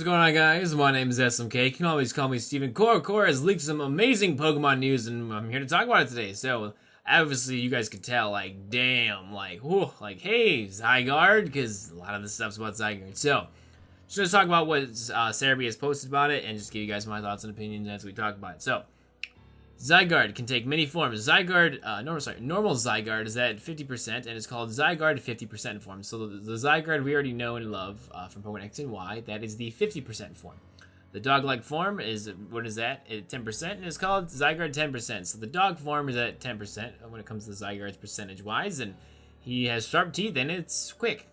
What's going on, guys? My name is SMK. You can always call me Steven. Coro has leaked some amazing Pokemon news, and I'm here to talk about it today. So, obviously, you guys could tell, like, damn, like, whew, like, hey, Zygarde, because a lot of this stuff's about Zygarde. So, just going to talk about what Serebii has posted about it, and just give you guys my thoughts and opinions as we talk about it. So, Zygarde can take many forms. Normal Zygarde is at 50%, and it's called Zygarde 50% form. So the Zygarde we already know and love from Pokemon X and Y, that is the 50% form. The dog-like form is, what is that? At 10%, and it's called Zygarde 10%. So the dog form is at 10% when it comes to Zygarde's percentage-wise, and he has sharp teeth, and it's quick.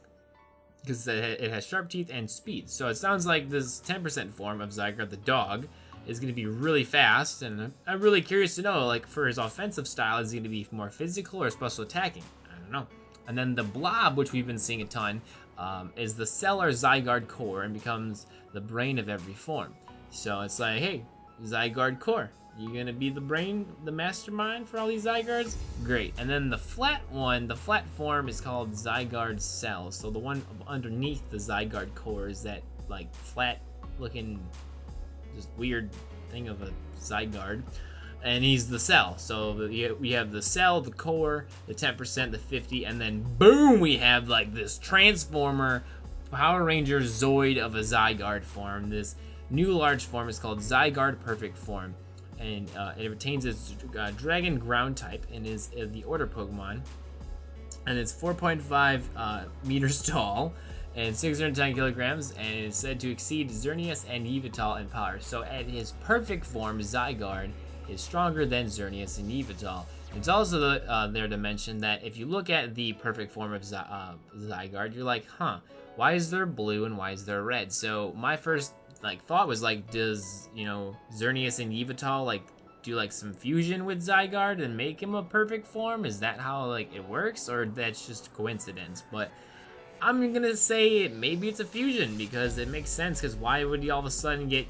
Because it has sharp teeth and speed. So it sounds like this 10% form of Zygarde, the dog, is going to be really fast, and I'm really curious to know, like, for his offensive style, is he going to be more physical or special attacking? I don't know. And then the Blob, which we've been seeing a ton, is the Cellar Zygarde core and becomes the brain of every form. So it's like, hey, Zygarde core, you going to be the brain, the mastermind for all these Zygardes? Great. And then the flat one, the flat form is called Zygarde Cell. So the one underneath the Zygarde core is that, like, flat looking just weird thing of a Zygarde, and he's the cell. So we have the cell, the core, the 10%, the 50, and then boom, we have like this Transformer Power Ranger Zoid of a Zygarde form. This new large form is called Zygarde Perfect Form, and it retains its Dragon Ground type and is the Order Pokemon, and it's 4.5 meters tall and 610 kilograms, and is said to exceed Xerneas and Yveltal in power. So at his perfect form, Zygarde is stronger than Xerneas and Yveltal. It's also there to mention that if you look at the perfect form of Zygarde, you're like, huh, why is there blue and why is there red? So my first thought was like, does Xerneas and Yveltal do like some fusion with Zygarde and make him a perfect form? Is that how it works, or that's just coincidence? But I'm gonna say maybe it's a fusion, because it makes sense, because why would he all of a sudden get,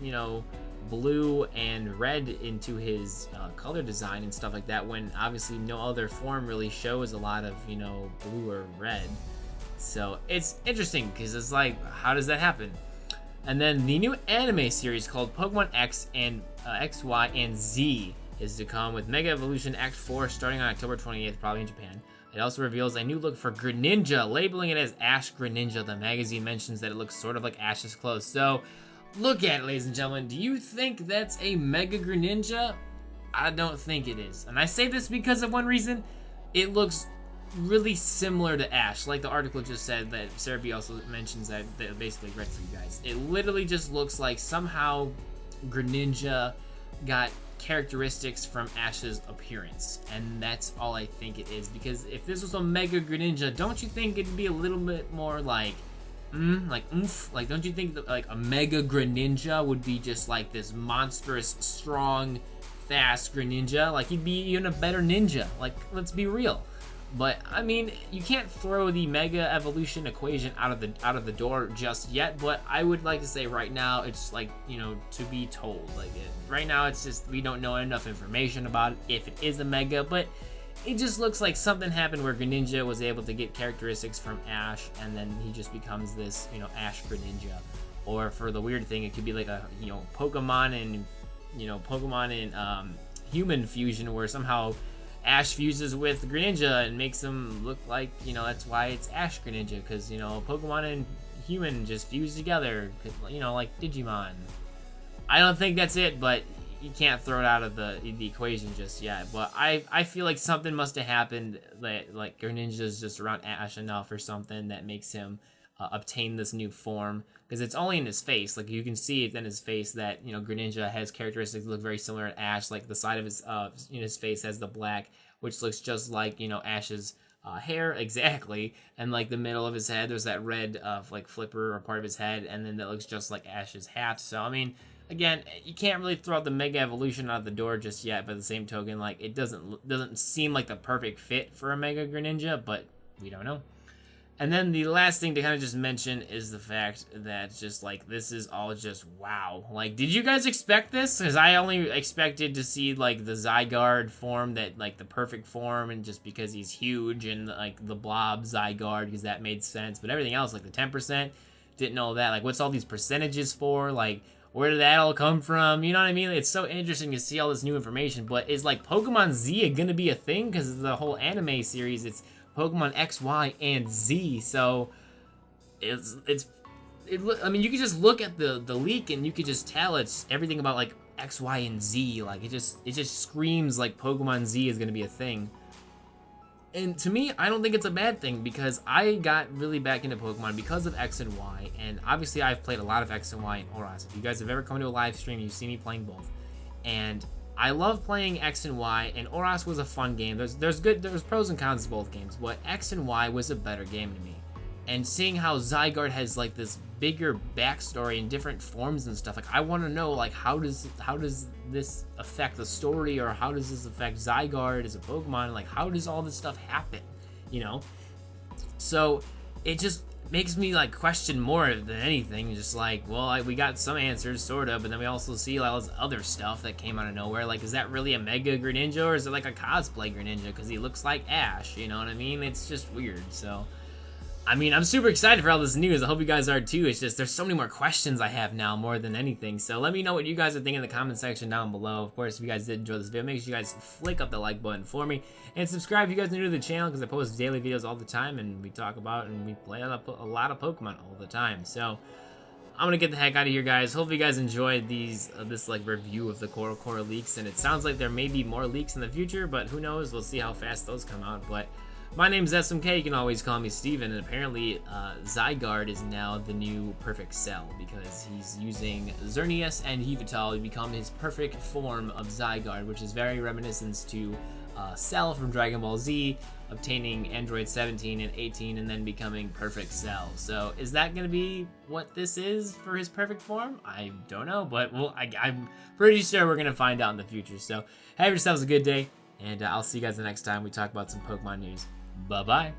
blue and red into his color design and stuff like that, when obviously no other form really shows a lot of, blue or red. So it's interesting, because it's like, how does that happen? And then the new anime series called Pokemon X and X, Y, and Z is to come, with Mega Evolution Act 4 starting on October 28th, probably in Japan. It also reveals a new look for Greninja, labeling it as Ash Greninja. The magazine mentions that it looks sort of like Ash's clothes. So, look at it, ladies and gentlemen. Do you think that's a Mega Greninja? I don't think it is. And I say this because of one reason. It looks really similar to Ash. Like the article just said, that Serebii also mentions that basically read for you guys. It literally just looks like somehow Greninja got characteristics from Ash's appearance, and that's all I think it is. Because if this was a Mega Greninja, don't you think it'd be a little bit more oomph? Like, don't you think that a Mega Greninja would be just like this monstrous, strong, fast Greninja? Like, he'd be even a better ninja. Like, let's be real. But I mean, you can't throw the Mega Evolution equation out of the door just yet. But I would like to say right now, it's to be told. Right now, it's just we don't know enough information about it if it is a Mega. But it just looks like something happened where Greninja was able to get characteristics from Ash, and then he just becomes this Ash Greninja. Or for the weird thing, it could be like a Pokemon and human fusion, where somehow Ash fuses with Greninja and makes them look like, that's why it's Ash Greninja, because, Pokemon and human just fuse together, like Digimon. I don't think that's it, but you can't throw it out of the equation just yet. But I feel like something must have happened, that Greninja's just around Ash enough or something that makes him obtain this new form, because it's only in his face. Like, you can see it in his face that Greninja has characteristics that look very similar to Ash. Like the side of his face has the black, which looks just like Ash's hair exactly, and like the middle of his head there's that red flipper or part of his head, and then that looks just like Ash's hat. So I mean, again, you can't really throw out the Mega Evolution out the door just yet. By the same token, it doesn't seem like the perfect fit for a Mega Greninja, but we don't know. And then the last thing to kind of just mention is the fact that just this is all just wow. Did you guys expect this? Because I only expected to see the Zygarde form, that the perfect form, and just because he's huge, and the Blob Zygarde, because that made sense. But everything else, the 10%, didn't know that. Like, what's all these percentages for? Like, where did that all come from? You know what I mean? It's so interesting to see all this new information. But is, like, Pokemon Z gonna be a thing? Because the whole anime series, it's Pokemon X, Y, and Z. So, I mean, you could just look at the leak and you could just tell it's everything about, like, X, Y, and Z. Like, it just screams like Pokemon Z is gonna be a thing. And to me, I don't think it's a bad thing, because I got really back into Pokemon because of X and Y, and obviously I've played a lot of X and Y and ORAS. If you guys have ever come to a live stream, you've seen me playing both. And I love playing X and Y, and ORAS was a fun game. There's pros and cons to both games, but X and Y was a better game to me. And seeing how Zygarde has, like, this bigger backstory in different forms and stuff, like, I want to know, like, how does this affect the story, or how does this affect Zygarde as a Pokemon? Like, how does all this stuff happen, you know? So it just makes me, like, question more than anything. Just like, well, we got some answers, sort of, but then we also see all this other stuff that came out of nowhere. Like, is that really a Mega Greninja, or is it like a Cosplay Greninja because he looks like Ash? You know what I mean? It's just weird. So I mean, I'm super excited for all this news. I hope you guys are too. It's just, there's so many more questions I have now more than anything. So let me know what you guys are thinking in the comment section down below. Of course, if you guys did enjoy this video, make sure you guys flick up the like button for me. And subscribe if you guys are new to the channel, because I post daily videos all the time, and we talk about and we play a lot of Pokemon all the time. So I'm gonna get the heck out of here, guys. Hopefully you guys enjoyed this like review of the Coro leaks, and it sounds like there may be more leaks in the future, but who knows? We'll see how fast those come out. But my name's SMK, you can always call me Steven, and apparently Zygarde is now the new perfect cell, because he's using Xerneas and Yveltal to become his perfect form of Zygarde, which is very reminiscent to Cell from Dragon Ball Z, obtaining Android 17 and 18 and then becoming perfect Cell. So is that going to be what this is for his perfect form? I don't know, but I'm pretty sure we're going to find out in the future. So have yourselves a good day, and I'll see you guys the next time we talk about some Pokemon news. Bye-bye.